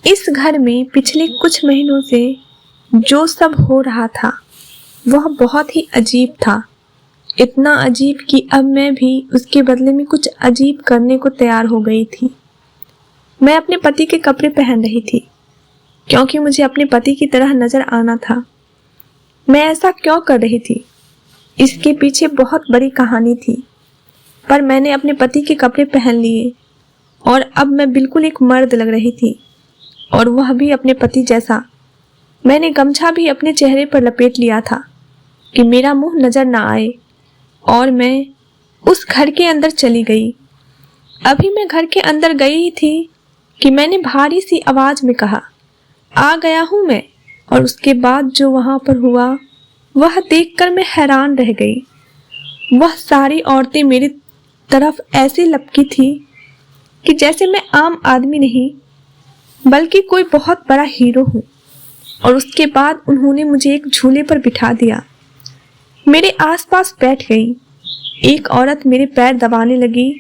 इस घर में पिछले कुछ महीनों से जो सब हो रहा था वह बहुत ही अजीब था। इतना अजीब कि अब मैं भी उसके बदले में कुछ अजीब करने को तैयार हो गई थी। मैं अपने पति के कपड़े पहन रही थी क्योंकि मुझे अपने पति की तरह नजर आना था। मैं ऐसा क्यों कर रही थी, इसके पीछे बहुत बड़ी कहानी थी, पर मैंने अपने पति के कपड़े पहन लिए और अब मैं बिल्कुल एक मर्द लग रही थी, और वह भी अपने पति जैसा। मैंने गमछा भी अपने चेहरे पर लपेट लिया था कि मेरा मुंह नजर ना आए, और मैं उस घर के अंदर चली गई। अभी मैं घर के अंदर गई थी कि मैंने भारी सी आवाज में कहा, आ गया हूं मैं। और उसके बाद जो वहां पर हुआ वह देखकर मैं हैरान रह गई। वह सारी औरतें मेरी तरफ ऐसे लपकी थी कि जैसे मैं आम आदमी नहीं बल्कि कोई बहुत बड़ा हीरो हूं। और उसके बाद उन्होंने मुझे एक झूले पर बिठा दिया, मेरे आसपास बैठ गई। एक औरत मेरे पैर दबाने लगी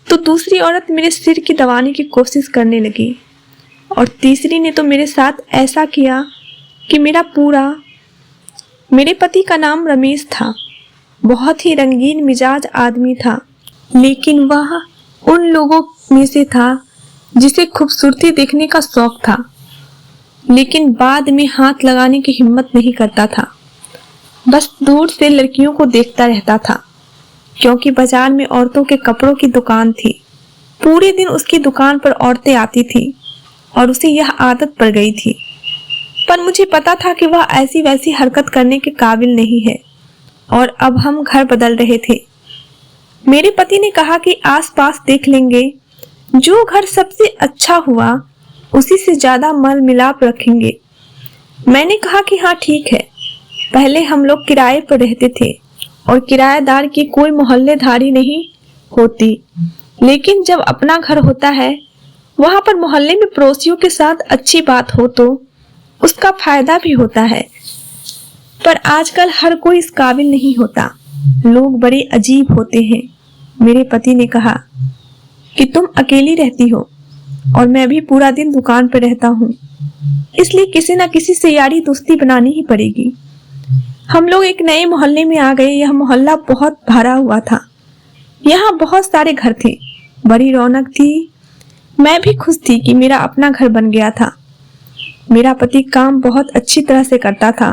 तो दूसरी औरत मेरे सिर की दबाने की कोशिश करने लगी, और तीसरी ने तो मेरे साथ ऐसा किया कि मेरे पति का नाम रमेश था। बहुत ही रंगीन मिजाज आदमी था, लेकिन वह उन लोगों में से था जिसे खूबसूरती देखने का शौक था, लेकिन बाद में हाथ लगाने की हिम्मत नहीं करता था। बस दूर से लड़कियों को देखता रहता था, क्योंकि बाजार में औरतों के कपड़ों की दुकान थी। पूरे दिन उसकी दुकान पर औरतें आती थी और उसे यह आदत पड़ गई थी। पर मुझे पता था कि वह ऐसी वैसी हरकत करने के काबिल नहीं है, और अब हम घर बदल रहे थे। मेरे पति ने कहा कि आसपास देख लेंगे, जो घर सबसे अच्छा हुआ उसी से ज्यादा मेल मिलाप रखेंगे। मैंने कहा कि हाँ ठीक है। पहले हम लोग किराए पर रहते थे और किराएदार की कोई मोहल्लेदारी नहीं होती, लेकिन जब अपना घर होता है वहां पर मोहल्ले में पड़ोसियों के साथ अच्छी बात हो तो उसका फायदा भी होता है। पर आजकल हर कोई इस काबिल नहीं होता, लोग बड़े अजीब होते हैं। मेरे पति ने कहा कि तुम अकेली रहती हो और मैं भी पूरा दिन दुकान पर रहता हूँ, इसलिए किसी न किसी से यारी दोस्ती बनानी ही पड़ेगी। हम लोग एक नए मोहल्ले में आ गए। यह मोहल्ला बहुत भरा हुआ था, यहाँ बहुत सारे घर थे, बड़ी रौनक थी। मैं भी खुश थी कि मेरा अपना घर बन गया था। मेरा पति काम बहुत अच्छी तरह से करता था,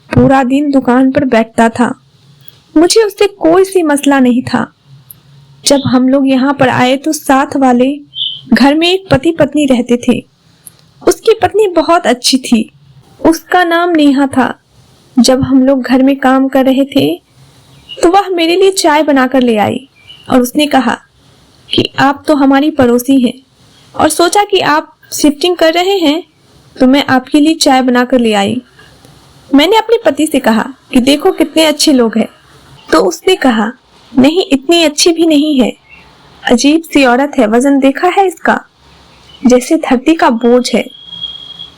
पूरा दिन दुकान पर बैठता था, मुझे उससे कोई सी मसला नहीं था। जब हम लोग यहाँ पर आए तो साथ वाले घर में एक पति पत्नी रहते थे। उसकी पत्नी बहुत अच्छी थी, उसका नाम नेहा था। जब हम लोग घर में काम कर रहे थे तो वह मेरे लिए चाय बनाकर ले आई, और उसने कहा कि आप तो हमारी पड़ोसी हैं, और सोचा कि आप शिफ्टिंग कर रहे हैं तो मैं आपके लिए चाय बनाकर ले आई। मैंने अपने पति से कहा कि देखो कितने अच्छे लोग हैं, तो उसने कहा नहीं, इतनी अच्छी भी नहीं है, अजीब सी औरत है, वजन देखा है इसका, जैसे धरती का बोझ है।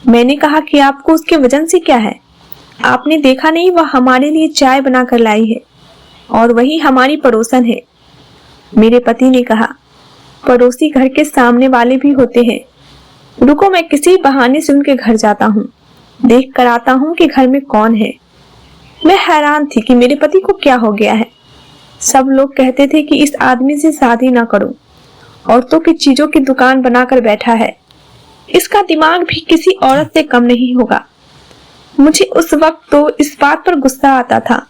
मैंने कहा कि आपको उसके वजन से क्या है, आपने देखा नहीं, वह हमारे लिए चाय बनाकर लाई है और वही हमारी पड़ोसन है। मेरे पति ने कहा पड़ोसी घर के सामने वाले भी होते हैं, रुको मैं किसी बहाने से उनके घर जाता हूँ, देख कर आता हूँ कि घर में कौन है। मैं हैरान थी कि मेरे पति को क्या हो गया है। सब लोग कहते थे कि इस आदमी से शादी ना करो, औरतों की चीजों की दुकान बनाकर बैठा है, इसका दिमाग भी किसी औरत से कम नहीं होगा। मुझे उस वक्त तो इस बात पर गुस्सा आता था,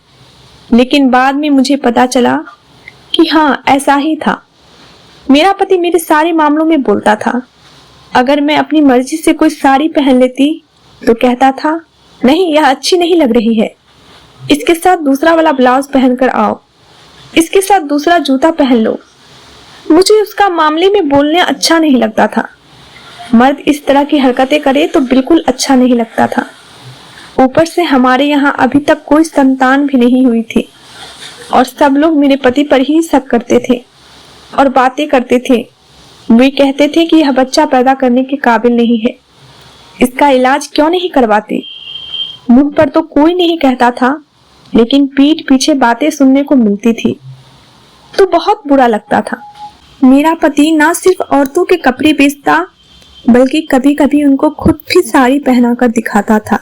लेकिन बाद में मुझे पता चला कि हाँ ऐसा ही था। मेरा पति मेरे सारे मामलों में बोलता था। अगर मैं अपनी मर्जी से कोई साड़ी पहन लेती तो कहता था नहीं यह अच्छी नहीं लग रही है, इसके साथ दूसरा वाला ब्लाउज पहनकर आओ, इसके साथ दूसरा जूता पहन लो। मुझे उसका मामले में बोलने अच्छा नहीं लगता था। मर्द इस तरह की हरकतें करे तो बिल्कुल अच्छा नहीं लगता था। ऊपर से हमारे यहाँ अभी तक कोई संतान भी नहीं हुई थी, और सब लोग मेरे पति पर ही शक करते थे और बातें करते थे। वे कहते थे कि यह बच्चा पैदा करने के काबिल नहीं है, इसका इलाज क्यों नहीं करवाते। मुंह पर तो कोई नहीं कहता था, लेकिन पीठ पीछे बातें सुनने को मिलती थी, तो बहुत बुरा लगता था। मेरा पति ना सिर्फ औरतों के कपड़े बेचता बल्कि कभी कभी उनको खुद भी साड़ी पहनाकर दिखाता था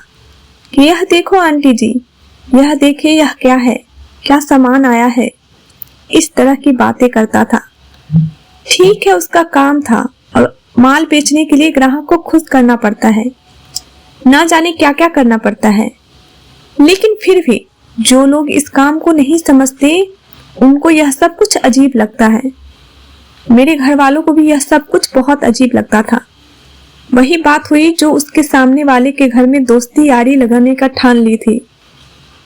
कि यह देखो आंटी जी, यह देखिए यह क्या है, क्या सामान आया है। इस तरह की बातें करता था। ठीक है, उसका काम था और माल बेचने के लिए ग्राहक को खुश करना पड़ता है, ना जाने क्या क्या करना पड़ता है। लेकिन फिर भी जो लोग इस काम को नहीं समझते उनको यह सब कुछ अजीब लगता है। मेरे घर वालों को भी यह सब कुछ बहुत अजीब लगता था। वही बात हुई जो उसके सामने वाले के घर में दोस्ती यारी लगाने का ठान ली थी।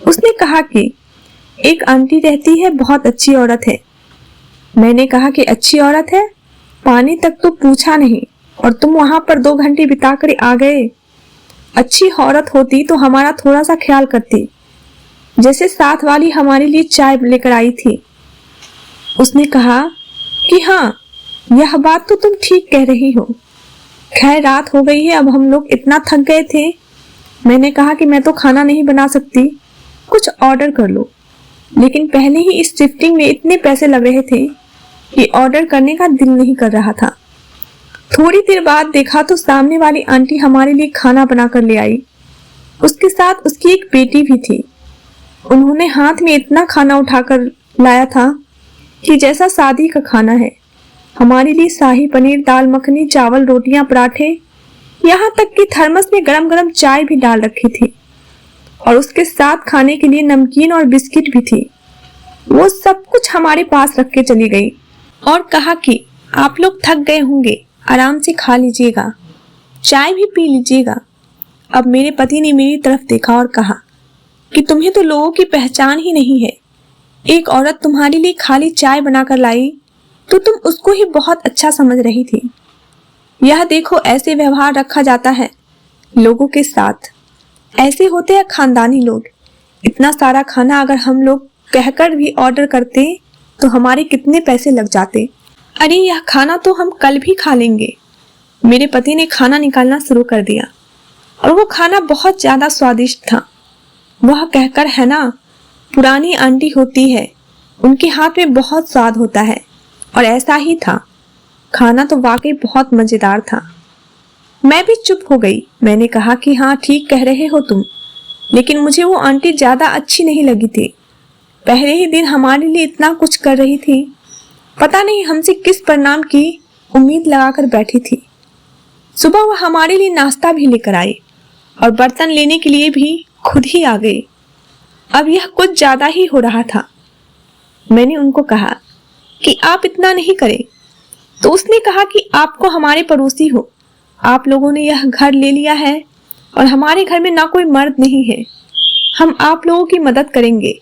उसने कहा कि एक आंटी रहती है, बहुत अच्छी औरत है। मैंने कहा कि अच्छी औरत है, पानी तक तो पूछा नहीं और तुम वहां पर 2 घंटे बिताकर आ गए। अच्छी औरत होती तो हमारा थोड़ा सा ख्याल करती, जैसे साथ वाली हमारे लिए चाय लेकर आई थी। उसने कहा कि हाँ, यह बात तो तुम ठीक कह रही हो। खैर रात हो गई है, अब हम लोग इतना थक गए थे। मैंने कहा कि मैं तो खाना नहीं बना सकती, कुछ ऑर्डर कर लो। लेकिन पहले ही इस शिफ्टिंग में इतने पैसे लग रहे थे कि ऑर्डर करने का दिल नहीं कर रहा था। थोड़ी देर बाद देखा तो सामने वाली आंटी हमारे लिए खाना बनाकर ले आई। उसके साथ उसकी एक बेटी भी थी। उन्होंने हाथ में इतना खाना उठाकर लाया था कि जैसा शादी का खाना है। हमारे लिए शाही पनीर, दाल मखनी, चावल, रोटियां, पराठे, यहाँ तक कि थर्मस में गरम गरम चाय भी डाल रखी थी और उसके साथ खाने के लिए नमकीन और बिस्किट भी थी। वो सब कुछ हमारे पास रख के चली गई और कहा कि आप लोग थक गए होंगे, आराम से खा लीजिएगा, चाय भी पी लीजिएगा। अब मेरे पति ने मेरी तरफ देखा और कहा कि तुम्हें तो लोगों की पहचान ही नहीं है। एक औरत तुम्हारे लिए खाली चाय बनाकर लाई तो तुम उसको ही बहुत अच्छा समझ रही थी। यह देखो, ऐसे व्यवहार रखा जाता है लोगों के साथ। ऐसे होते हैं खानदानी लोग। इतना सारा खाना अगर हम लोग कहकर भी ऑर्डर करते तो हमारे कितने पैसे लग जाते। अरे यह खाना तो हम कल भी खा लेंगे। मेरे पति ने खाना निकालना शुरू कर दिया और वो खाना बहुत ज्यादा स्वादिष्ट था। वह कहकर, है ना, पुरानी आंटी होती है, उनके हाथ में बहुत स्वाद होता है। और ऐसा ही था। खाना तो वाकई बहुत मजेदार था। मैं भी चुप हो गई। मैंने कहा कि हाँ, ठीक कह रहे हो तुम, लेकिन मुझे वो आंटी ज्यादा अच्छी नहीं लगी थी। पहले ही दिन हमारे लिए इतना कुछ कर रही थी, पता नहीं हमसे किस परिणाम की उम्मीद लगाकर बैठी थी। सुबह वह हमारे लिए नाश्ता भी लेकर आई और बर्तन लेने के लिए भी खुद ही आ गई। अब यह कुछ ज्यादा ही हो रहा था। मैंने उनको कहा कि आप इतना नहीं करें, तो उसने कहा कि आप को हमारे पड़ोसी हो, आप लोगों ने यह घर ले लिया है और हमारे घर में ना कोई मर्द नहीं है। हम आप लोगों की मदद करेंगे,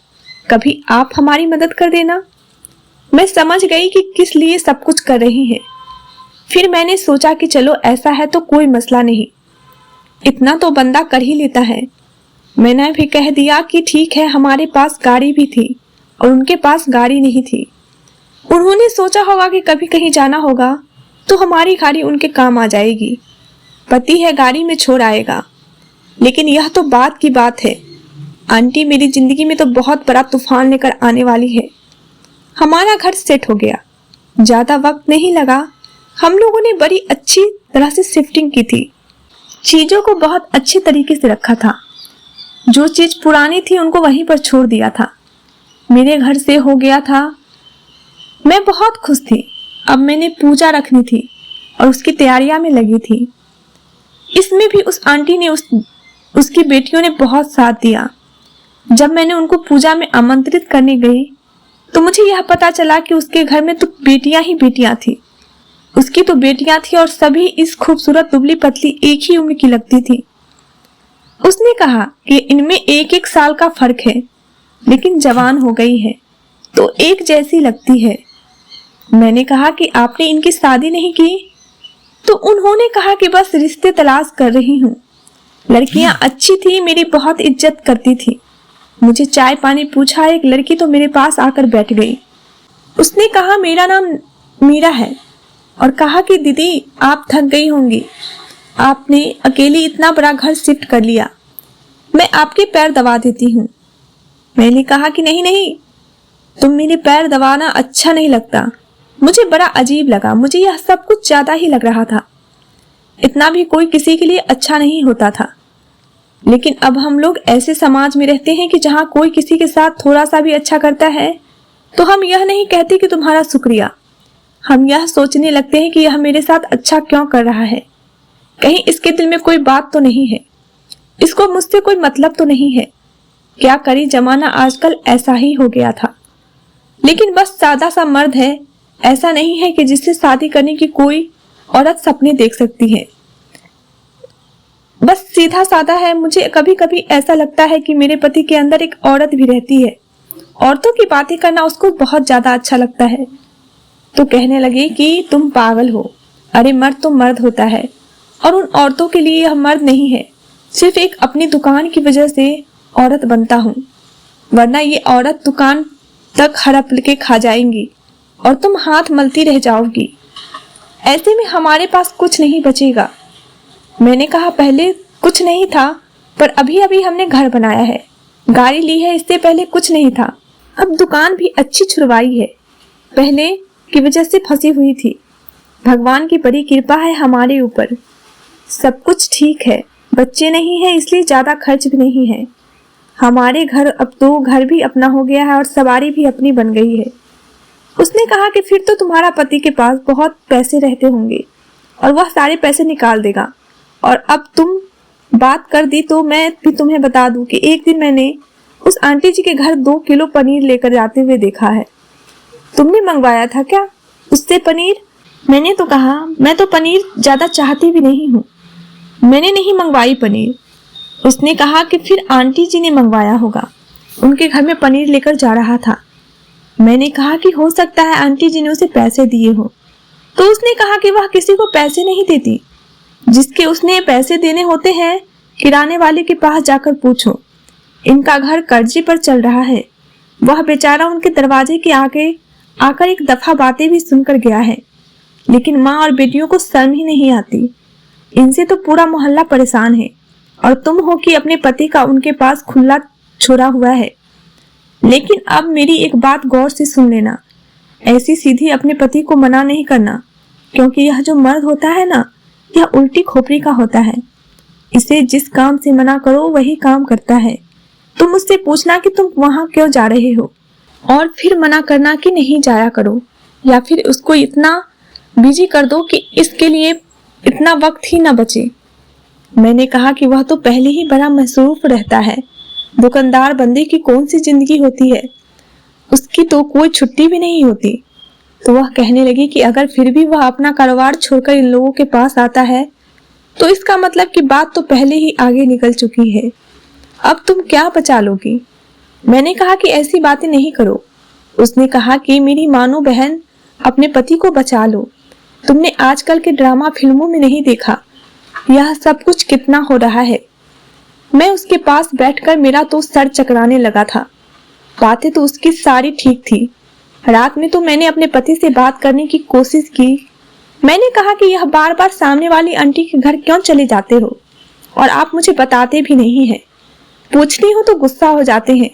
कभी आप हमारी मदद कर देना। मैं समझ गई कि किस लिए सब कुछ कर रही हैं। फिर मैंने सोचा कि चलो ऐसा है तो कोई मसला नहीं, इतना तो बंदा कर ही लेता है। मैंने भी कह दिया कि ठीक है, हमारे पास गाड़ी भी थी और उनके पास गाड़ी नहीं थी। उन्होंने सोचा होगा कि कभी कहीं जाना होगा तो हमारी गाड़ी उनके काम आ जाएगी, पति है गाड़ी में छोड़ आएगा। लेकिन यह तो बात की बात है, आंटी मेरी जिंदगी में तो बहुत बड़ा तूफान लेकर आने वाली है। हमारा घर सेट हो गया, ज्यादा वक्त नहीं लगा। हम लोगों ने बड़ी अच्छी तरह से शिफ्टिंग की थी, चीजों को बहुत अच्छी तरीके से रखा था। जो चीज पुरानी थी उनको वहीं पर छोड़ दिया था। मेरे घर से हो गया था। मैं बहुत खुश थी। अब मैंने पूजा रखनी थी और उसकी तैयारियां में लगी थी। इसमें भी उस आंटी ने उसकी बेटियों ने बहुत साथ दिया। जब मैंने उनको पूजा में आमंत्रित करने गई तो मुझे यह पता चला कि उसके घर में तो बेटियां ही बेटियां थी। उसकी तो बेटियां थी और सभी इस खूबसूरत दुबली पतली एक ही उम्र की लगती थी। उसने कहा कि इनमें 1-1 साल का फर्क है, लेकिन जवान हो गई है तो एक जैसी लगती है। मैंने कहा कि आपने इनकी शादी नहीं की? तो उन्होंने कहा कि बस रिश्ते तलाश कर रही हूँ। लड़कियां अच्छी थी, मेरी बहुत इज्जत करती थी। मुझे चाय पानी पूछा, एक लड़की तो मेरे पास आकर बैठ गई। उसने कहा मेरा नाम मीरा है और कहा कि दीदी आप थक गई होंगी, आपने अकेली इतना बड़ा घर शिफ्ट कर लिया, मैं आपके पैर दबा देती हूँ। मैंने कहा कि नहीं नहीं, तुम मेरे पैर दबाना अच्छा नहीं लगता। मुझे बड़ा अजीब लगा, मुझे यह सब कुछ ज्यादा ही लग रहा था। इतना भी कोई किसी के लिए अच्छा नहीं होता था। लेकिन अब हम लोग ऐसे समाज में रहते हैं कि जहाँ कोई किसी के साथ थोड़ा सा भी अच्छा करता है तो हम यह नहीं कहते कि तुम्हारा शुक्रिया, हम यह सोचने लगते हैं कि यह मेरे साथ अच्छा क्यों कर रहा है, कहीं इसके दिल में कोई बात तो नहीं है, इसको मुझसे कोई मतलब तो नहीं है। क्या करी, जमाना आजकल ऐसा ही हो गया था। लेकिन बस सादा सा मर्द है, ऐसा नहीं है कि जिससे शादी करने की कोई औरत सपने देख सकती है। बस सीधा साधा है। मुझे कभी कभी ऐसा लगता है कि मेरे पति के अंदर एक औरत भी रहती है। औरतों की बातें करना उसको बहुत ज्यादा अच्छा लगता है। तो कहने लगी कि तुम पागल हो, अरे मर्द तो मर्द होता है और उन औरतों के लिए यह मर्द नहीं है। सिर्फ एक अपनी दुकान की वजह से औरत बनता हूँ, वरना ये औरत दुकान तक हड़प के खा जाएंगी और तुम हाथ मलती रह जाओगी। ऐसे में हमारे पास कुछ नहीं बचेगा। मैंने कहा पहले कुछ नहीं था, पर अभी अभी हमने घर बनाया है, गाड़ी ली है, इससे पहले कुछ नहीं था। अब दुकान भी अच्छी छुड़वाई है, पहले की वजह से फंसी हुई थी। भगवान की बड़ी कृपा है हमारे ऊपर, सब कुछ ठीक है। बच्चे नहीं है इसलिए ज्यादा खर्च भी नहीं है। हमारे घर अब तो घर भी अपना हो गया है और सवारी भी अपनी बन गई है। उसने कहा कि फिर तो तुम्हारा पति के पास बहुत पैसे रहते होंगे और वह सारे पैसे निकाल देगा। और अब तुम बात कर दी तो मैं भी तुम्हें बता दूं कि एक दिन मैंने उस आंटी जी के घर 2 किलो पनीर लेकर जाते हुए देखा है। तुमने मंगवाया था क्या उससे पनीर? मैंने तो कहा मैं तो पनीर ज्यादा चाहती भी नहीं हूँ, मैंने नहीं मंगवाई पनीर। उसने कहा कि फिर आंटी जी ने मंगवाया होगा, उनके घर में पनीर लेकर जा रहा था। मैंने कहा कि हो सकता है आंटी जी ने उसे पैसे दिए हो। तो उसने कहा कि वह किसी को पैसे नहीं देती, जिसके उसने पैसे देने होते हैं किराने वाले के पास जाकर पूछो। इनका घर कर्जे पर चल रहा है। वह बेचारा उनके दरवाजे के आगे आकर एक दफा बातें भी सुनकर गया है, लेकिन माँ और बेटियों को शर्म ही नहीं आती। इनसे तो पूरा मोहल्ला परेशान है और तुम हो कि अपने पति का उनके पास खुला छोड़ा हुआ है। लेकिन अब मेरी एक बात गौर से सुन लेना, ऐसी सीधी अपने पति को मना नहीं करना, क्योंकि यह जो मर्द होता है ना, यह उल्टी खोपड़ी का होता है। इसे जिस काम से मना करो वही काम करता है। तुम मुझसे पूछना कि तुम वहां क्यों जा रहे हो और फिर मना करना कि नहीं जाया करो, या फिर उसको इतना बिजी कर दो कि इसके लिए इतना वक्त ही ना बचे। मैंने कहा कि वह तो पहले ही बड़ा मसरूफ रहता है, दुकानदार बंदे की कौन सी जिंदगी होती है, उसकी तो कोई छुट्टी भी नहीं होती। तो वह कहने लगी कि अगर फिर भी वह अपना कारोबार छोड़कर इन लोगों के पास आता है तो इसका मतलब कि बात तो पहले ही आगे निकल चुकी है, अब तुम क्या बचा लोगी। मैंने कहा कि ऐसी बातें नहीं करो। उसने कहा कि मेरी मानो बहन, अपने पति को बचा लो। तुमने आजकल के ड्रामा फिल्मों में नहीं देखा यह सब कुछ कितना हो रहा है। मैं उसके पास बैठकर मेरा तो सर चकराने लगा था। बातें तो उसकी सारी ठीक थी। रात में तो मैंने अपने पति से बात करने की कोशिश की। मैंने कहा कि यह बार बार सामने वाली आंटी के घर क्यों चले जाते हो और आप मुझे बताते भी नहीं हैं, पूछती हो तो गुस्सा हो जाते हैं।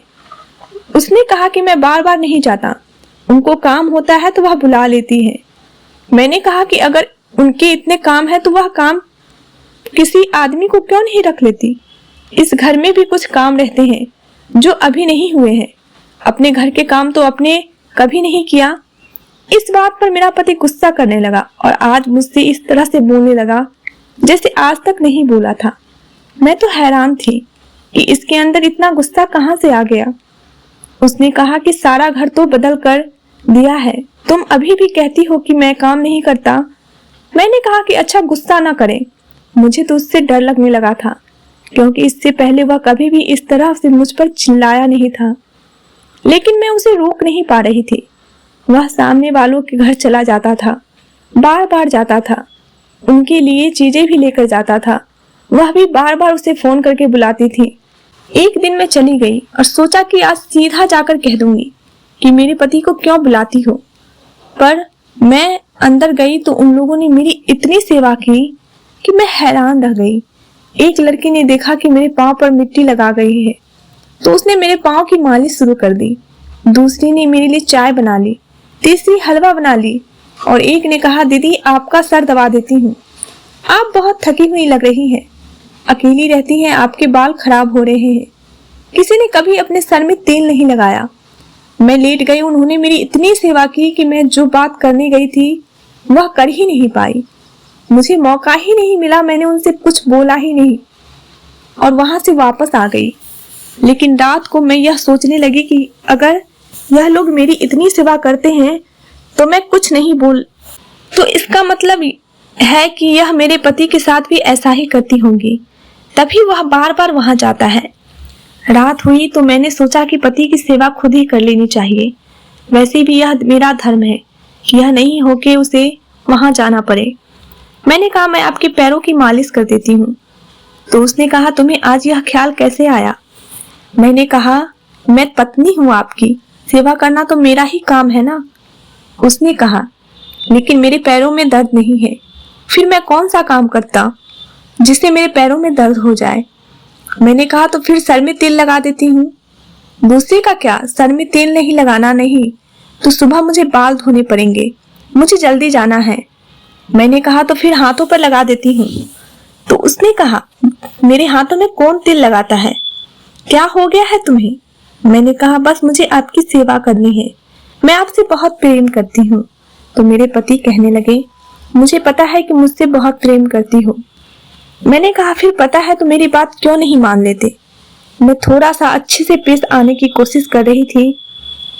उसने कहा कि मैं बार बार नहीं जाता, उनको काम होता है तो वह बुला लेती है। मैंने कहा कि अगर उनके इतने काम है तो वह काम किसी आदमी को क्यों नहीं रख लेती। इस घर में भी कुछ काम रहते हैं जो अभी नहीं हुए हैं। अपने घर के काम तो अपने कभी नहीं किया। इस बात पर मेरा पति गुस्सा करने लगा और आज मुझसे इस तरह से बोलने लगा जैसे आज तक नहीं बोला था। मैं तो हैरान थी कि इसके अंदर इतना गुस्सा कहाँ से आ गया। उसने कहा कि सारा घर तो बदल कर दिया है, तुम अभी भी कहती हो कि मैं काम नहीं करता। मैंने कहा कि अच्छा गुस्सा ना करें, मुझे तो उससे डर लगने लगा था, क्योंकि इससे पहले वह कभी भी इस तरह से मुझ पर चिल्लाया नहीं था। लेकिन मैं उसे रोक नहीं पा रही थी। वह सामने वालों के घर चला जाता था, बार बार जाता था, उनके लिए चीजें भी लेकर जाता था। वह भी बार बार उसे फोन करके बुलाती थी। एक दिन मैं चली गई और सोचा कि आज सीधा जाकर कह दूंगी कि मेरे पति को क्यों बुलाती हो। पर मैं अंदर गई तो उन लोगों ने मेरी इतनी सेवा की कि मैं हैरान रह गई। एक लड़की ने देखा कि मेरे पाँव पर मिट्टी लगा गई है तो उसने मेरे पाँव की मालिश शुरू कर दी। दूसरी ने मेरे लिए चाय बना ली, तीसरी हलवा बना ली और एक ने कहा दीदी आपका सर दबा देती हूँ। आप बहुत थकी हुई लग रही हैं, अकेली रहती हैं, आपके बाल खराब हो रहे हैं। किसी ने कभी अपने सर में तेल नहीं लगाया। मैं लेट गई, उन्होंने मेरी इतनी सेवा की कि मैं जो बात करने गई थी वह कर ही नहीं पाई। मुझे मौका ही नहीं मिला, मैंने उनसे कुछ बोला ही नहीं और वहां से वापस आ गई। लेकिन रात को मैं यह सोचने लगी कि अगर यह लोग मेरी इतनी सेवा करते हैं तो मैं कुछ नहीं बोल, तो इसका मतलब है कि यह मेरे पति के साथ भी ऐसा ही करती होंगी, तभी वह बार बार वहां जाता है। रात हुई तो मैंने सोचा कि पति की सेवा खुद ही कर लेनी चाहिए। वैसे भी यह मेरा धर्म है, यह नहीं हो कि उसे वहां जाना पड़े। मैंने कहा मैं आपके पैरों की मालिश कर देती हूँ। तो उसने कहा तुम्हें आज यह ख्याल कैसे आया? मैंने कहा मैं पत्नी हूँ आपकी, सेवा करना तो मेरा ही काम है ना। उसने कहा लेकिन मेरे पैरों में दर्द नहीं है, फिर मैं कौन सा काम करता जिससे मेरे पैरों में दर्द हो जाए। मैंने कहा तो फिर सर में तेल लगा देती हूँ। दूसरे का क्या, सर में तेल नहीं लगाना नहीं तो सुबह मुझे बाल धोने पड़ेंगे, मुझे जल्दी जाना है। मैंने कहा तो फिर हाथों पर लगा देती हूँ। तो उसने कहा मेरे हाथों में कौन तेल लगाता है, क्या हो गया है तुम्हें? मैंने कहा बस मुझे आपकी सेवा करनी है, मैं आपसे बहुत प्रेम करती हूँ। तो मेरे पति कहने लगे मुझे पता है कि मुझसे बहुत प्रेम करती हो। मैंने कहा फिर पता है तो मेरी बात क्यों नहीं मान लेते? मैं थोड़ा सा अच्छे से पेश आने की कोशिश कर रही थी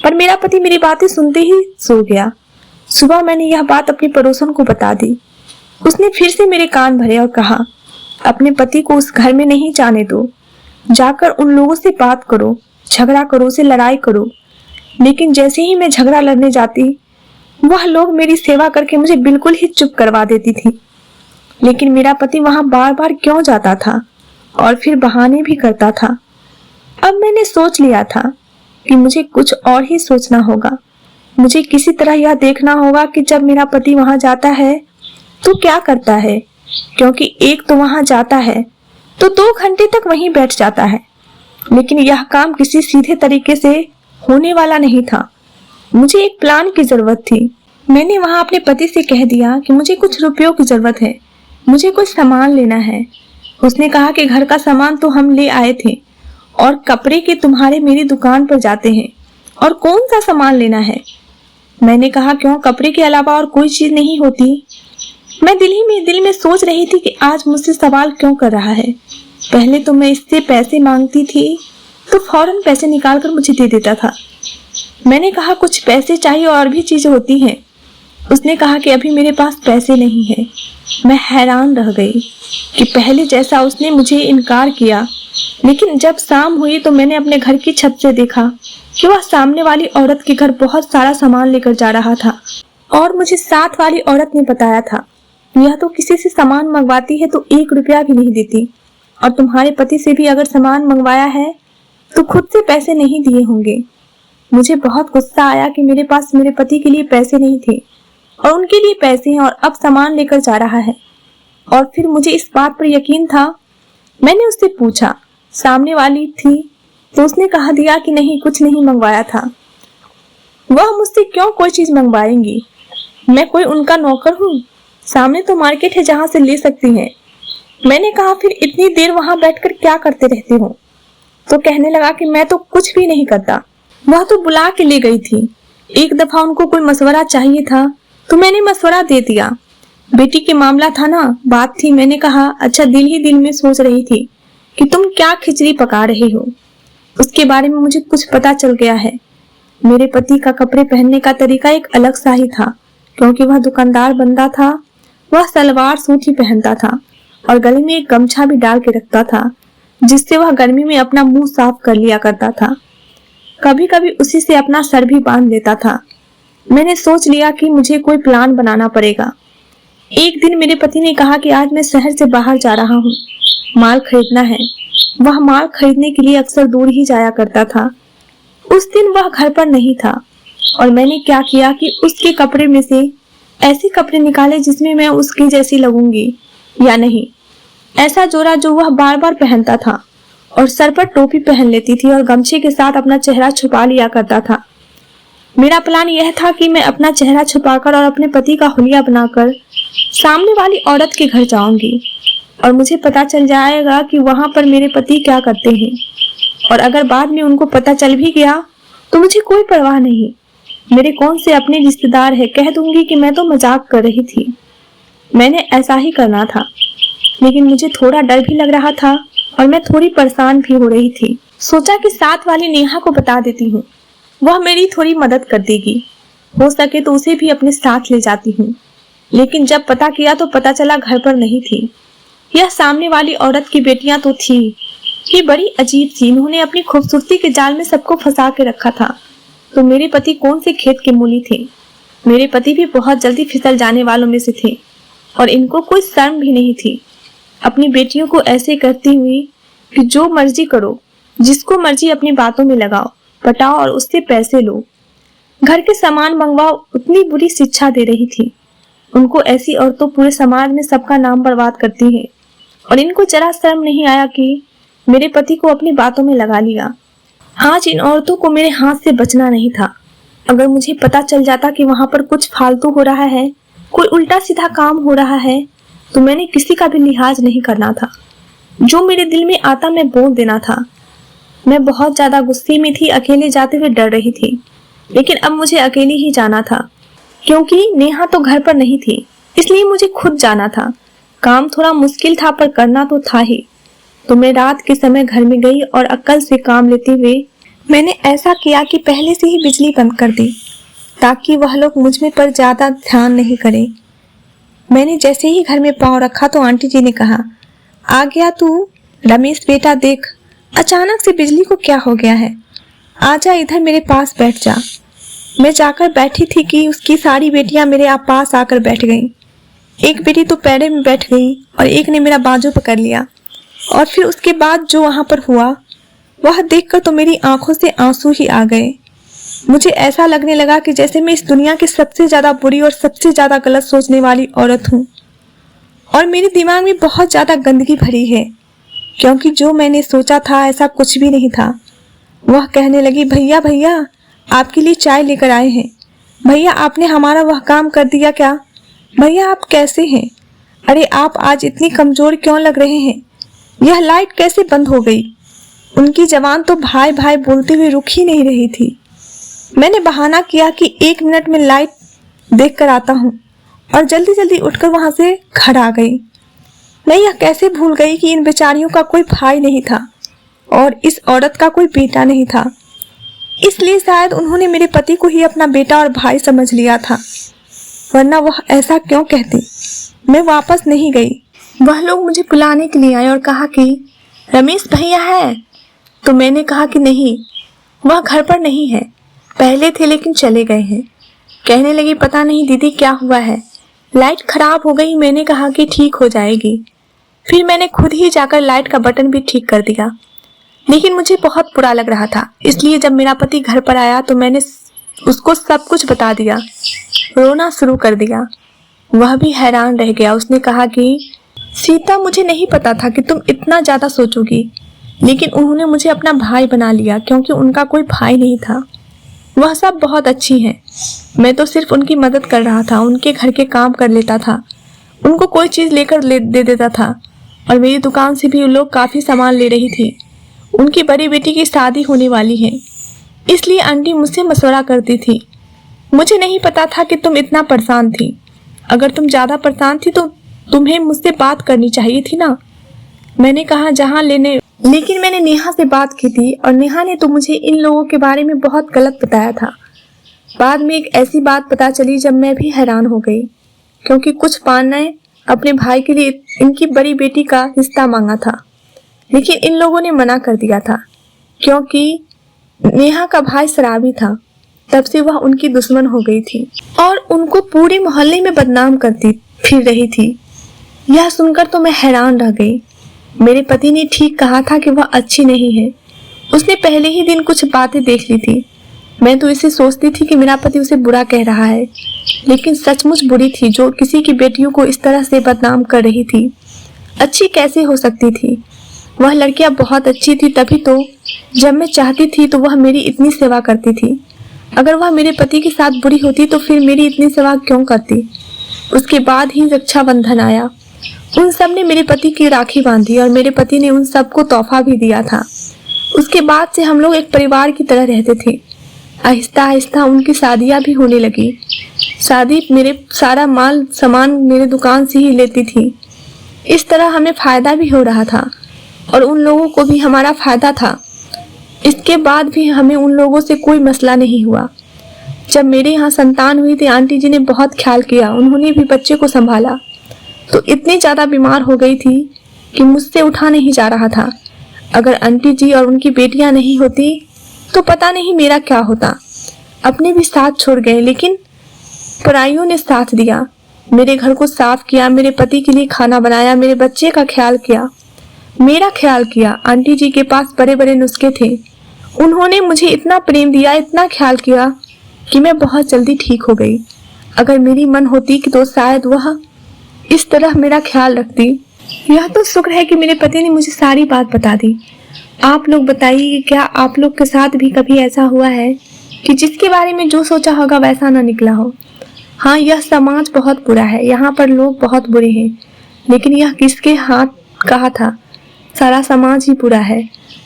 पर मेरा पति मेरी बातें सुनते ही सो गया। सुबह मैंने यह बात अपनी पड़ोसन को बता दी। उसने फिर से मेरे कान भरे और कहा अपने पति को उस घर में नहीं जाने दो, जाकर उन लोगों से बात करो, झगड़ा करो, उसे लड़ाई करो। लेकिन जैसे ही मैं झगड़ा लड़ने जाती वह लोग मेरी सेवा करके मुझे बिल्कुल ही चुप करवा देती थी। लेकिन मेरा पति वहां बार बार क्यों जाता था और फिर बहाने भी करता था। अब मैंने सोच लिया था कि मुझे कुछ और ही सोचना होगा। मुझे किसी तरह यह देखना होगा कि जब मेरा पति वहां जाता है तो क्या करता है, क्योंकि एक तो वहां जाता है तो 2 घंटे तक वहीं बैठ जाता है। लेकिन यह काम किसी सीधे तरीके से होने वाला नहीं था, मुझे एक प्लान की जरूरत थी। मैंने वहां अपने पति से कह दिया कि मुझे कुछ रुपयों की जरूरत है, मुझे कुछ सामान लेना है। उसने कहा कि घर का सामान तो हम ले आए थे और कपड़े के तुम्हारे मेरी दुकान पर जाते हैं और कौन सा सामान लेना है। मैंने कहा क्यों, कपड़े के अलावा और कोई चीज नहीं होती? मैं दिल में सोच रही थी कि आज मुझसे सवाल क्यों कर रहा है। पहले तो मैं इससे पैसे मांगती थी तो फौरन पैसे निकाल कर मुझे दे देता था। मैंने कहा कुछ पैसे चाहिए और भी चीजें होती हैं। उसने कहा कि अभी मेरे पास पैसे नहीं है। मैं हैरान रह गई कि पहले जैसा उसने मुझे इनकार किया, लेकिन जब शाम हुई तो मैंने अपने घर की छत से देखा कि वह सामने वाली औरत के घर बहुत सारा सामान लेकर जा रहा था और मुझे साथ वाली औरत ने बताया था यह तो किसी से सामान मंगवाती है तो 1 रुपया भी नहीं देती और तुम्हारे पति से भी अगर सामान मंगवाया है तो खुद से पैसे नहीं दिए होंगे। मुझे बहुत गुस्सा आया कि मेरे पास मेरे पति के लिए पैसे नहीं थे और उनके लिए पैसे हैं और अब सामान लेकर जा रहा है। और फिर मुझे इस बात पर यकीन था। मैंने उससे पूछा, सामने वाली थी, तो उसने कहा दिया कि नहीं, कुछ नहीं मंगवाया था। वह मुझसे क्यों कोई चीज मंगवाएंगी? मैं कोई उनका नौकर हूँ? सामने तो मार्केट है जहाँ से ले सकती हैं। मैंने कहा फिर इतनी देर वहां बैठकर क्या करते रहते हो? तो कहने लगा कि मैं तो कुछ भी नहीं करता, वह तो बुला के ले गई थी। एक दफा उनको कोई मशवरा चाहिए था तो मैंने मशवरा दे दिया। बेटी के मामला था ना, बात थी। मैंने कहा अच्छा, दिल ही दिल में सोच रही थी कि तुम क्या खिचड़ी पका रहे हो। उसके बारे में मुझे कुछ पता चल गया है। मेरे पति का कपड़े पहनने का तरीका एक अलग सा ही था, क्योंकि वह दुकानदार बंदा था। वह सलवार सूट ही पहनता था और गले में एक गमछा भी डाल के रखता था, जिससे वह गर्मी में अपना मुंह साफ कर लिया करता था। कभी कभी उसी से अपना सर भी बांध लेता था। मैंने सोच लिया कि मुझे कोई प्लान बनाना पड़ेगा। एक दिन मेरे पति ने कहा कि आज मैं शहर से बाहर जा रहा हूँ, माल खरीदना है। वह माल खरीदने के लिए अक्सर दूर ही जाया करता था। उस दिन वह घर पर नहीं था और मैंने क्या किया कि उसके कपड़े में से ऐसे कपड़े निकाले जिसमें मैं उसकी जैसी लगूंगी या नहीं, ऐसा जोड़ा जो वह बार बार पहनता था, और सर पर टोपी पहन लेती थी और गमछे के साथ अपना चेहरा छुपा लिया करता था। मेरा प्लान यह था कि मैं अपना चेहरा छुपाकर और अपने पति का हुलिया बनाकर सामने वाली औरत के घर जाऊंगी और मुझे पता चल जाएगा कि वहां पर मेरे पति क्या करते हैं। और अगर बाद में उनको पता चल भी गया तो मुझे कोई परवाह नहीं, मेरे कौन से अपने रिश्तेदार है, कह दूंगी कि मैं तो मजाक कर रही थी। मैंने ऐसा ही करना था, लेकिन मुझे थोड़ा डर भी लग रहा था और मैं थोड़ी परेशान भी हो रही थी। सोचा कि साथ वाली नेहा को बता देती हूँ, वह मेरी थोड़ी मदद कर देगी, हो सके तो उसे भी अपने साथ ले जाती हूँ। लेकिन जब पता किया तो पता चला घर पर नहीं थी। यह सामने वाली औरत की बेटियां तो थी, ये बड़ी अजीब थी। इन्होंने अपनी खूबसूरती के जाल में सबको फंसा के रखा था। तो मेरे पति कौन से खेत के मूली थे? मेरे पति भी बहुत जल्दी फिसल जाने वालों में से थे और इनको कोई शर्म भी नहीं थी। अपनी बेटियों को ऐसे करती हुई कि जो मर्जी करो, जिसको मर्जी अपनी बातों में लगाओ, पटाओ और उससे पैसे लो, घर के सामान मंगवाओ, उतनी बुरी शिक्षा दे रही थी। उनको ऐसी औरतों पूरे समाज में सबका नाम बर्बाद करती है और इनको जरा शर्म नहीं आया कि मेरे पति को अपनी बातों में लगा लिया। आज इन औरतों को मेरे हाथ से बचना नहीं था। अगर मुझे पता चल जाता कि वहां पर कुछ फालतू हो रहा है, कोई उल्टा सीधा काम हो रहा है, तो मैंने किसी का भी लिहाज नहीं करना था। जो मेरे दिल में आता मैं बोल देना था। मैं बहुत ज्यादा गुस्से में थी, अकेले जाते हुए डर रही थी, लेकिन अब मुझे अकेले ही जाना था क्योंकि नेहा तो घर पर नहीं थी, इसलिए मुझे खुद जाना था। काम थोड़ा मुश्किल था पर करना तो था ही। तो मैं रात के समय घर में गई और अक्ल से काम लेते हुए मैंने ऐसा किया कि पहले से ही बिजली बंद कर दी ताकि वह लोग मुझ में पर ज्यादा ध्यान नहीं करें। मैंने जैसे ही घर में पांव रखा तो आंटी जी ने कहा, आ गया तू? रमेश बेटा देख, अचानक से बिजली को क्या हो गया है, आजा इधर मेरे पास बैठ जा। मैं जाकर बैठी थी कि उसकी सारी बेटियां मेरे पास आकर बैठ गईं। एक बेटी तो पैरे में बैठ गई और एक ने मेरा बाजू पकड़ लिया। और फिर उसके बाद जो वहां पर हुआ वह देखकर तो मेरी आंखों से आंसू ही आ गए। मुझे ऐसा लगने लगा कि जैसे मैं इस दुनिया की सबसे ज्यादा बुरी और सबसे ज्यादा गलत सोचने वाली औरत हूँ और मेरे दिमाग में बहुत ज्यादा गंदगी भरी है, क्योंकि जो मैंने सोचा था ऐसा कुछ भी नहीं था। वह कहने लगी, भैया भैया आपके लिए चाय लेकर आए हैं। भैया आपने हमारा वह काम कर दिया क्या? भैया आप कैसे हैं? अरे आप आज इतनी कमजोर क्यों लग रहे हैं? यह लाइट कैसे बंद हो गई? उनकी जवान तो भाई भाई बोलते हुए रुक ही नहीं रही थी। मैंने बहाना किया कि 1 मिनट में लाइट देख कर आता हूँ और जल्दी जल्दी उठकर वहां से घर आ गई। मैं यह कैसे भूल गई कि इन बेचारियों का कोई भाई नहीं था और इस औरत का कोई बेटा नहीं था, इसलिए शायद उन्होंने मेरे पति को ही अपना बेटा और भाई समझ लिया था, वरना वह ऐसा क्यों कहती। मैं वापस नहीं गई। वह लोग मुझे बुलाने के लिए आए और कहा कि रमेश भैया है, तो मैंने कहा कि नहीं, वह घर पर नहीं है, पहले थे लेकिन चले गए हैं। कहने लगी, पता नहीं दीदी क्या हुआ है, लाइट खराब हो गई। मैंने कहा कि ठीक हो जाएगी। फिर मैंने खुद ही जाकर लाइट का बटन भी ठीक कर दिया, लेकिन मुझे बहुत बुरा लग रहा था, इसलिए जब मेरा पति घर पर आया तो मैंने उसको सब कुछ बता दिया। रोना शुरू कर दिया। वह भी हैरान रह गया। उसने कहा कि सीता, मुझे नहीं पता था कि तुम इतना ज्यादा सोचोगी, लेकिन उन्होंने मुझे अपना भाई बना लिया क्योंकि उनका कोई भाई नहीं था। वह सब बहुत अच्छी हैं, मैं तो सिर्फ उनकी मदद कर रहा था, उनके घर के काम कर लेता था, उनको कोई चीज लेकर दे देता था और मेरी दुकान से भी लोग काफी सामान ले रही थी। उनकी बड़ी बेटी की शादी होने वाली है, इसलिए आंटी मुझसे मशवरा करती थी। मुझे नहीं पता था कि तुम इतना परेशान थी। अगर तुम ज्यादा परेशान थी तो तुम्हें मुझसे बात करनी चाहिए थी ना। मैंने कहा जहां लेने, लेकिन मैंने नेहा से बात की थी और नेहा ने तो मुझे इन लोगों के बारे में बहुत गलत बताया था। बाद में एक ऐसी बात पता चली जब मैं भी हैरान हो गई, क्योंकि कुछ पान ने अपने भाई के लिए इनकी बड़ी बेटी का रिश्ता मांगा था, लेकिन इन लोगों ने मना कर दिया था क्योंकि नेहा का भाई शराबी था। तब से वह उनकी दुश्मन हो गई थी और उनको पूरे मोहल्ले में बदनाम करती फिर रही थी। यह सुनकर तो मैं हैरान रह गई। मेरे पति ने ठीक कहा था कि वह अच्छी नहीं है। उसने पहले ही दिन कुछ बातें देख ली थी। मैं तो इसे सोचती थी कि मेरा पति उसे बुरा कह रहा है, लेकिन सचमुच बुरी थी जो किसी की बेटियों को इस तरह से बदनाम कर रही थी। अच्छी कैसे हो सकती थी? वह लड़कियां बहुत अच्छी थी, तभी तो जब मैं चाहती थी तो वह मेरी इतनी सेवा करती थी। अगर वह मेरे पति के साथ बुरी होती तो फिर मेरी इतनी सेवा क्यों करती? उसके बाद ही रक्षाबंधन आया। उन सब ने मेरे पति की राखी बांधी और मेरे पति ने उन सबको तोहफा भी दिया था। उसके बाद से हम लोग एक परिवार की तरह रहते थे। आहिस्ता आहिस्ता उनकी शादियां भी होने लगी। शादी मेरे सारा माल सामान मेरे दुकान से ही लेती थी। इस तरह हमें फायदा भी हो रहा था और उन लोगों को भी हमारा फायदा था। इसके बाद भी हमें उन लोगों से कोई मसला नहीं हुआ। जब मेरे यहाँ संतान हुई थी, आंटी जी ने बहुत ख्याल किया। उन्होंने भी बच्चे को संभाला तो इतनी ज़्यादा बीमार हो गई थी कि मुझसे उठा नहीं जा रहा था। अगर आंटी जी और उनकी बेटियां नहीं होती तो पता नहीं मेरा क्या होता। अपने भी साथ छोड़ गए, लेकिन पराइयों ने साथ दिया। मेरे घर को साफ किया, मेरे पति के लिए खाना बनाया, मेरे बच्चे का ख्याल किया, मेरा ख्याल किया। आंटी जी के पास बड़े बड़े नुस्खे थे। उन्होंने मुझे इतना प्रेम दिया, इतना ख्याल किया कि मैं बहुत जल्दी ठीक हो गई। अगर मेरी मन होती कि तो शायद वह इस तरह मेरा ख्याल रखती। यह तो शुक्र है कि मेरे पति ने मुझे सारी बात बता दी। आप लोग बताइए कि क्या आप लोग के साथ भी कभी ऐसा हुआ है कि जिसके बारे में जो सोचा होगा वैसा ना निकला हो? हाँ, यह समाज बहुत बुरा है, यहाँ पर लोग बहुत बुरे हैं, लेकिन यह किसके हाथ कहा था? सारा समाज ही बुरा है।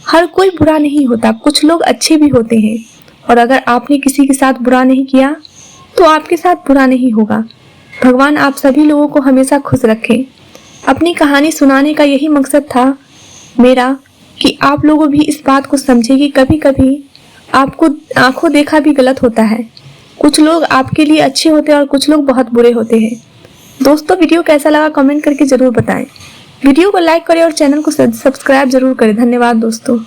हर कोई बुरा नहीं होता, कुछ लोग अच्छे भी होते हैं। और अगर आपने किसी के साथ बुरा नहीं किया तो आपके साथ बुरा नहीं होगा। भगवान आप सभी लोगों को हमेशा खुश रखे। अपनी कहानी सुनाने का यही मकसद था मेरा कि आप लोगों भी इस बात को समझे कि कभी कभी आपको आंखों देखा भी गलत होता है। कुछ लोग आपके लिए अच्छे होते हैं और कुछ लोग बहुत बुरे होते हैं। दोस्तों, वीडियो कैसा लगा कमेंट करके जरूर बताएं। वीडियो को लाइक करें और चैनल को सब्सक्राइब जरूर करें। धन्यवाद दोस्तों।